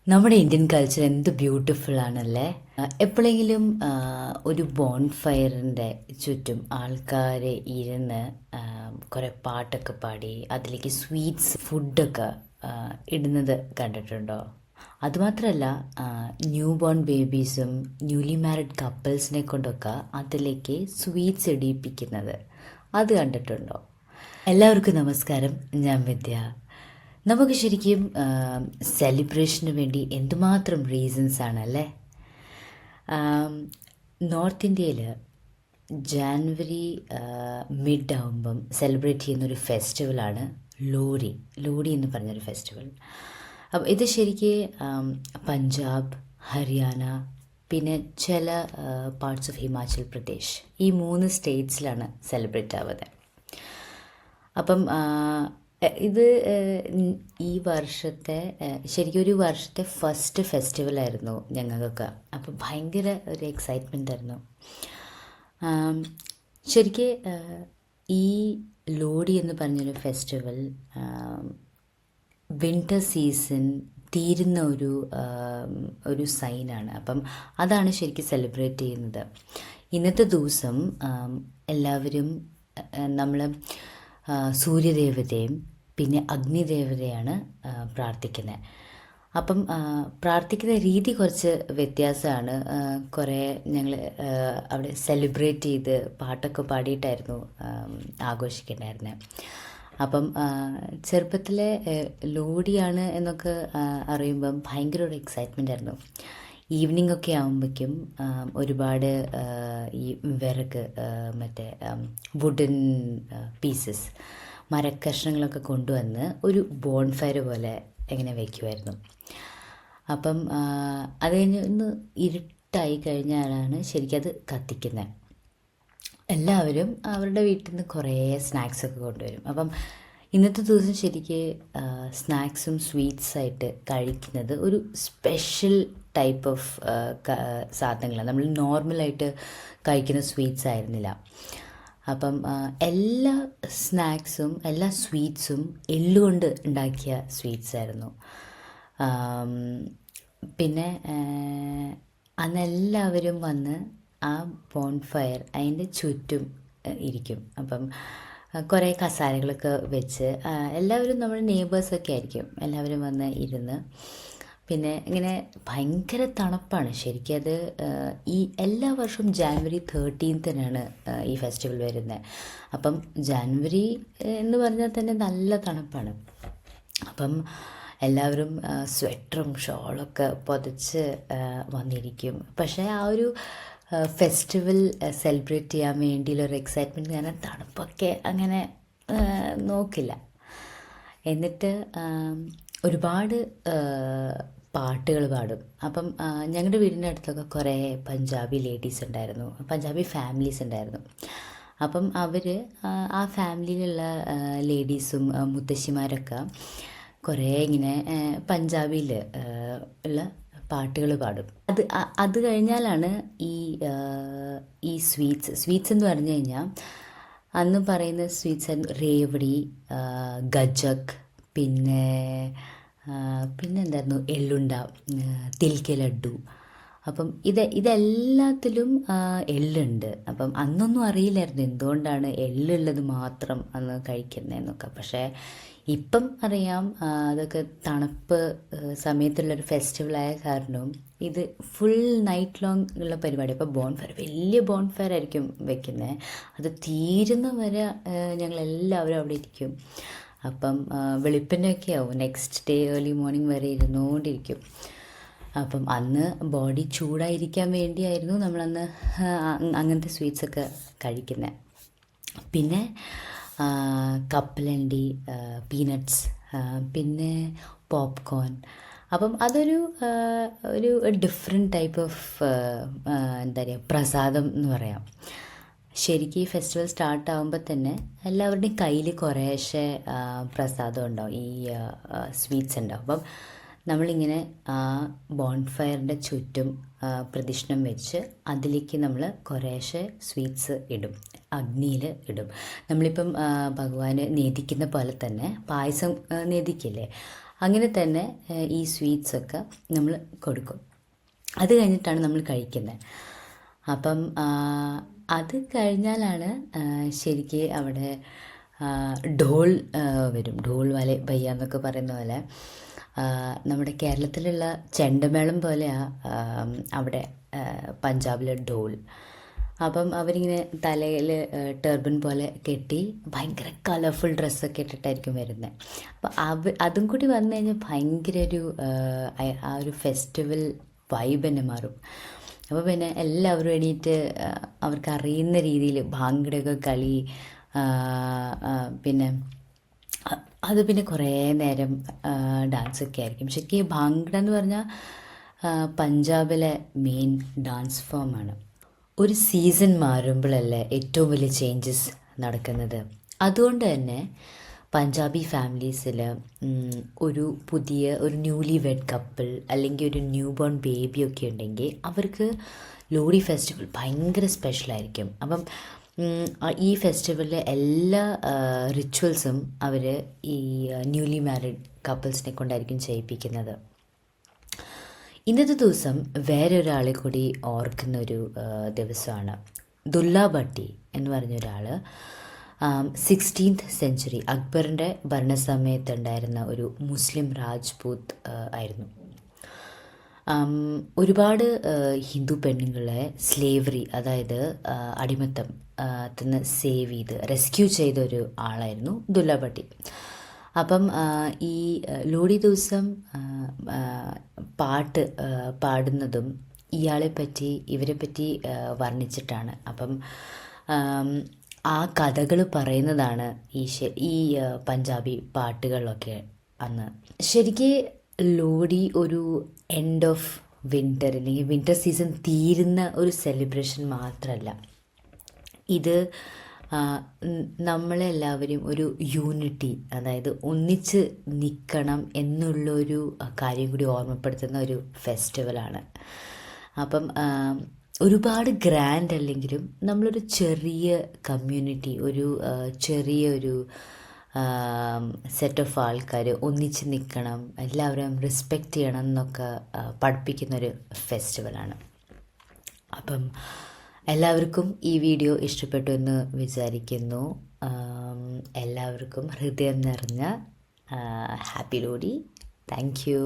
നമ്മുടെ Indian culture എന്ത് beautiful ആണല്ലേ. എപ്പോഴെങ്കിലും ഒരു ബോൺഫയറിൻ്റെ ചുറ്റും ആൾക്കാർ ഇരുന്ന് കുറേ പാട്ടൊക്കെ പാടി അതിലേക്ക് സ്വീറ്റ്സ് ഫുഡൊക്കെ ഇടുന്നത് കണ്ടിട്ടുണ്ടോ? അതുമാത്രമല്ല, ന്യൂ ബോൺ ബേബീസും ന്യൂലി മാരിഡ് കപ്പിൾസിനെ കൊണ്ടൊക്കെ അതിലേക്ക് സ്വീറ്റ്സ് ഇടിയിപ്പിക്കുന്നത് അത് കണ്ടിട്ടുണ്ടോ? എല്ലാവർക്കും നമസ്കാരം, ഞാൻ വിദ്യ. നമുക്ക് ശരിക്കും സെലിബ്രേഷന് വേണ്ടി എന്തുമാത്രം റീസൺസ് ആണല്ലേ. നോർത്ത് ഇന്ത്യയിൽ ജാനുവരി മിഡ് ആകുമ്പം സെലിബ്രേറ്റ് ചെയ്യുന്നൊരു ഫെസ്റ്റിവലാണ് ലോഡി. ലോഡി എന്ന് പറഞ്ഞൊരു ഫെസ്റ്റിവൽ. അപ്പം ഇത് ശരിക്ക് പഞ്ചാബ്, ഹരിയാന, പിന്നെ ചില പാർട്സ് ഓഫ് ഹിമാചൽ പ്രദേശ്, ഈ 3 സ്റ്റേറ്റ്സിലാണ് സെലിബ്രേറ്റ് ആവുന്നത്. അപ്പം ഇത് ഈ വർഷത്തെ ശരിക്കും ഒരു വർഷത്തെ ഫസ്റ്റ് ഫെസ്റ്റിവലായിരുന്നു ഞങ്ങൾക്കൊക്കെ. അപ്പം ഭയങ്കര ഒരു എക്സൈറ്റ്മെൻ്റ് ആയിരുന്നു. ശരിക്ക് ഈ ലോഡി എന്ന് പറഞ്ഞൊരു ഫെസ്റ്റിവൽ വിൻ്റർ സീസൺ തീരുന്ന ഒരു സൈനാണ്. അപ്പം അതാണ് ശരിക്കും സെലിബ്രേറ്റ് ചെയ്യുന്നത്. ഇന്നത്തെ ദിവസം എല്ലാവരും നമ്മൾ സൂര്യദേവതയും പിന്നെ അഗ്നിദേവതയാണ് പ്രാർത്ഥിക്കുന്നത്. അപ്പം പ്രാർത്ഥിക്കുന്ന രീതി കുറച്ച് വ്യത്യാസമാണ്. കുറേ ഞങ്ങൾ അവിടെ സെലിബ്രേറ്റ് ചെയ്ത് പാട്ടൊക്കെ പാടിയിട്ടായിരുന്നു ആഘോഷിക്കേണ്ടായിരുന്നത്. അപ്പം ചെറുപ്പത്തിലെ ലോഡിയാണ് എന്നൊക്കെ അറിയുമ്പം ഭയങ്കര ഒരു എക്സൈറ്റ്മെൻ്റ് ആയിരുന്നു. ഈവനിംഗ് ഒക്കെ ആകുമ്പോഴേക്കും ഒരുപാട് ഈ വിറക്, മറ്റേ വുഡൻ പീസസ്, മരക്കഷ്ണങ്ങളൊക്കെ കൊണ്ടുവന്ന് ഒരു ബോൺഫയർ പോലെ എങ്ങനെ വയ്ക്കുമായിരുന്നു. അപ്പം അത് കഴിഞ്ഞ് ഒന്ന് ഇരുട്ടായി കഴിഞ്ഞാലാണ് ശരിക്കും അത് കത്തിക്കുന്നത്. എല്ലാവരും അവരുടെ വീട്ടിൽ നിന്ന് കുറേ സ്നാക്സൊക്കെ കൊണ്ടുവരും. അപ്പം ഇന്നത്തെ ദിവസം ശരിക്ക് സ്നാക്സും സ്വീറ്റ്സായിട്ട് കഴിക്കുന്നത് ഒരു സ്പെഷ്യൽ ടൈപ്പ് ഓഫ് സാധനങ്ങളാണ്. നമ്മൾ നോർമലായിട്ട് കഴിക്കുന്ന സ്വീറ്റ്സ് ആയിരുന്നില്ല. അപ്പം എല്ലാ സ്നാക്സും എല്ലാ സ്വീറ്റ്സും എള്ളുകൊണ്ട് ഉണ്ടാക്കിയ സ്വീറ്റ്സ് ആയിരുന്നു. പിന്നെ അന്നെല്ലാവരും വന്ന് ആ ബോൺഫയർ അതിൻ്റെ ചുറ്റും ഇരിക്കും. അപ്പം കുറേ കസാരകളൊക്കെ വെച്ച് എല്ലാവരും നമ്മുടെ നെയ്ബേഴ്സൊക്കെ ആയിരിക്കും. എല്ലാവരും വന്ന് ഇരുന്ന് പിന്നെ ഇങ്ങനെ ഭയങ്കര തണുപ്പാണ് ശരിക്കും. അത് ഈ എല്ലാ വർഷവും ജാനുവരി 13 ഈ ഫെസ്റ്റിവൽ വരുന്നത്. അപ്പം ജാനുവരി എന്ന് പറഞ്ഞാൽ തന്നെ നല്ല തണുപ്പാണ്. അപ്പം എല്ലാവരും സ്വെറ്ററും ഷോളൊക്കെ പുതച്ച് വന്നിരിക്കും. പക്ഷേ ആ ഒരു ഫെസ്റ്റിവൽ സെലിബ്രേറ്റ് ചെയ്യാൻ വേണ്ടിയുള്ളൊരു എക്സൈറ്റ്മെൻറ്റ് കാരണം തണുപ്പൊക്കെ അങ്ങനെ നോക്കില്ല. എന്നിട്ട് ഒരുപാട് പാട്ടുകൾ പാടും. അപ്പം ഞങ്ങളുടെ വീടിൻ്റെ അടുത്തൊക്കെ കുറേ പഞ്ചാബി ലേഡീസ് ഉണ്ടായിരുന്നു, പഞ്ചാബി ഫാമിലീസ് ഉണ്ടായിരുന്നു. അപ്പം അവർ ആ ഫാമിലിയിലുള്ള ലേഡീസും മുത്തശ്ശിമാരൊക്കെ കുറേ ഇങ്ങനെ പഞ്ചാബിയിൽ ഉള്ള പാട്ടുകൾ പാടും. അത് കഴിഞ്ഞാലാണ് ഈ സ്വീറ്റ്സ് എന്ന് പറഞ്ഞു കഴിഞ്ഞാൽ അന്ന് പറയുന്ന സ്വീറ്റ്സ് റേവടി, ഗജക്, പിന്നെ എന്തായിരുന്നു എള്ളുണ്ട, തിൽക്ക ലഡ്ഡു. അപ്പം ഇതെല്ലാത്തിലും എള്ളുണ്ട്. അപ്പം അന്നൊന്നും അറിയില്ലായിരുന്നു എന്തുകൊണ്ടാണ് എള്ളുള്ളത് മാത്രം അന്ന് കഴിക്കുന്നതെന്നൊക്കെ. പക്ഷേ ഇപ്പം അറിയാം. അതൊക്കെ തണുപ്പ് സമയത്തുള്ളൊരു ഫെസ്റ്റിവലായ കാരണവും ഇത് ഫുൾ നൈറ്റ് ലോങ് ഉള്ള പരിപാടി. അപ്പോൾ ബോൺഫയർ, വലിയ ബോൺഫയർ ആയിരിക്കും വെക്കുന്നത്. അത് തീരുന്ന വരെ ഞങ്ങളെല്ലാവരും അവിടെ ഇരിക്കും. അപ്പം വെളുപ്പിനൊക്കെ ആവും, നെക്സ്റ്റ് ഡേ ഏർലി മോർണിംഗ് വരെ ഇരുന്നുകൊണ്ടിരിക്കും. അപ്പം അന്ന് ബോഡി ചൂടായിരിക്കാൻ വേണ്ടിയായിരുന്നു നമ്മളന്ന് അങ്ങനത്തെ സ്വീറ്റ്സൊക്കെ കഴിക്കുന്നത്. പിന്നെ കപ്പലണ്ടി, പീനട്ട്സ്, പിന്നെ പോപ്കോൺ. അപ്പം അതൊരു ഡിഫറെൻറ്റ് ടൈപ്പ് ഓഫ് എന്താ പറയുക, പ്രസാദം എന്ന് പറയാം. ശരിക്കും ഈ ഫെസ്റ്റിവൽ സ്റ്റാർട്ടാകുമ്പോൾ തന്നെ എല്ലാവരുടെയും കയ്യിൽ കുറേശ്ശെ പ്രസാദം ഉണ്ടാവും, ഈ സ്വീറ്റ്സ് ഉണ്ടാവും. അപ്പം നമ്മളിങ്ങനെ ആ ബോൺഫയറിൻ്റെ ചുറ്റും പ്രദക്ഷിണം വെച്ച് അതിലേക്ക് നമ്മൾ കുറേശ്ശെ സ്വീറ്റ്സ് ഇടും, അഗ്നിയിൽ ഇടും. നമ്മളിപ്പം ഭഗവാന് നേദിക്കുന്ന പോലെ തന്നെ പായസം നേദിക്കില്ലേ, അങ്ങനെ തന്നെ ഈ സ്വീറ്റ്സൊക്കെ നമ്മൾ കൊടുക്കും. അത് കഴിഞ്ഞിട്ടാണ് നമ്മൾ കഴിക്കുന്നത്. അപ്പം അത് കഴിഞ്ഞാലാണ് ശരിക്ക് അവിടെ ഡോൾ വരും. ഡോൾ വല ഭയ്യ എന്നൊക്കെ പറയുന്ന പോലെ നമ്മുടെ കേരളത്തിലുള്ള ചെണ്ടമേളം പോലെയാണ് അവിടെ പഞ്ചാബിലെ ഡോൾ. അപ്പം അവരിങ്ങനെ തലയിൽ ടർബൻ പോലെ കെട്ടി ഭയങ്കര കളർഫുൾ ഡ്രസ്സൊക്കെ ഇട്ടിട്ടായിരിക്കും വരുന്നത്. അപ്പോൾ അതും കൂടി വന്നു കഴിഞ്ഞാൽ ഭയങ്കര ആ ഒരു ഫെസ്റ്റിവൽ വൈബ് തന്നെ മാറും. അപ്പോൾ പിന്നെ എല്ലാവരും എണീറ്റ് അവർക്ക് അറിയുന്ന രീതിയിൽ ഭാംഗടയൊക്കെ കളി, പിന്നെ അത് പിന്നെ കുറേ നേരം ഡാൻസൊക്കെ ആയിരിക്കും. ശരിക്കും ഭാംഗട എന്ന് പറഞ്ഞാൽ പഞ്ചാബിലെ മെയിൻ ഡാൻസ് ഫോമാണ്. ഒരു സീസൺ മാറുമ്പോഴല്ലേ ഏറ്റവും വലിയ ചേഞ്ചസ് നടക്കുന്നത്. അതുകൊണ്ട് തന്നെ പഞ്ചാബി ഫാമിലീസിൽ ഒരു ന്യൂലി വെഡ് കപ്പിൾ അല്ലെങ്കിൽ ഒരു ന്യൂ ബോൺ ബേബിയൊക്കെ ഉണ്ടെങ്കിൽ അവർക്ക് ലോഡി ഫെസ്റ്റിവൽ ഭയങ്കര സ്പെഷ്യലായിരിക്കും. അപ്പം ഈ ഫെസ്റ്റിവലിലെ എല്ലാ റിച്വൽസും അവർ ഈ ന്യൂലി മാരിഡ് കപ്പിൾസിനെ കൊണ്ടായിരിക്കും ചെയ്യിപ്പിക്കുന്നത്. ഇന്നത്തെ ദിവസം വേറൊരാളെ കൂടി ഓർക്കുന്ന ഒരു ദിവസമാണ്. ദുല്ല ഭട്ടി എന്ന് പറഞ്ഞൊരാൾ 16th സെഞ്ച്വറി അക്ബറിൻ്റെ ഭരണസമയത്തുണ്ടായിരുന്ന ഒരു മുസ്ലിം രാജ്പൂത്ത് ആയിരുന്നു. ഒരുപാട് ഹിന്ദു പെണ്ണുങ്ങളെ സ്ലേവറി, അതായത് അടിമത്തത്തിന് സേവ് ചെയ്ത് റെസ്ക്യൂ ചെയ്ത ഒരു ആളായിരുന്നു ദുല്ല ഭട്ടി. അപ്പം ഈ ലോഡി ദിവസം പാട്ട് പാടുന്നതും ഇവരെ പറ്റി വർണ്ണിച്ചിട്ടാണ്. അപ്പം ആ കഥകൾ പറയുന്നതാണ് ഈ പഞ്ചാബി പാട്ടുകളിലൊക്കെ അന്ന്. ശരിക്ക് ലോഡി ഒരു എൻഡ് ഓഫ് വിൻ്റർ അല്ലെങ്കിൽ വിൻ്റർ സീസൺ തീരുന്ന ഒരു സെലിബ്രേഷൻ മാത്രമല്ല, ഇത് നമ്മളെല്ലാവരും ഒരു യൂണിറ്റി, അതായത് ഒന്നിച്ച് നിൽക്കണം എന്നുള്ളൊരു കാര്യം കൂടി ഓർമ്മപ്പെടുത്തുന്ന ഒരു ഫെസ്റ്റിവലാണ്. അപ്പം ഒരുപാട് ഗ്രാൻഡ് അല്ലെങ്കിലും നമ്മളൊരു ചെറിയ കമ്മ്യൂണിറ്റി, ചെറിയൊരു സെറ്റ് ഓഫ് ആൾക്കാർ ഒന്നിച്ച് നിൽക്കണം, എല്ലാവരും റെസ്പെക്റ്റ് ചെയ്യണം എന്നൊക്കെ പഠിപ്പിക്കുന്നൊരു ഫെസ്റ്റിവലാണ്. അപ്പം എല്ലാവർക്കും ഈ വീഡിയോ ഇഷ്ടപ്പെട്ടു എന്ന് വിചാരിക്കുന്നു. എല്ലാവർക്കും ഹൃദയം നിറഞ്ഞ ഹാപ്പി ലോഡി. Thank you.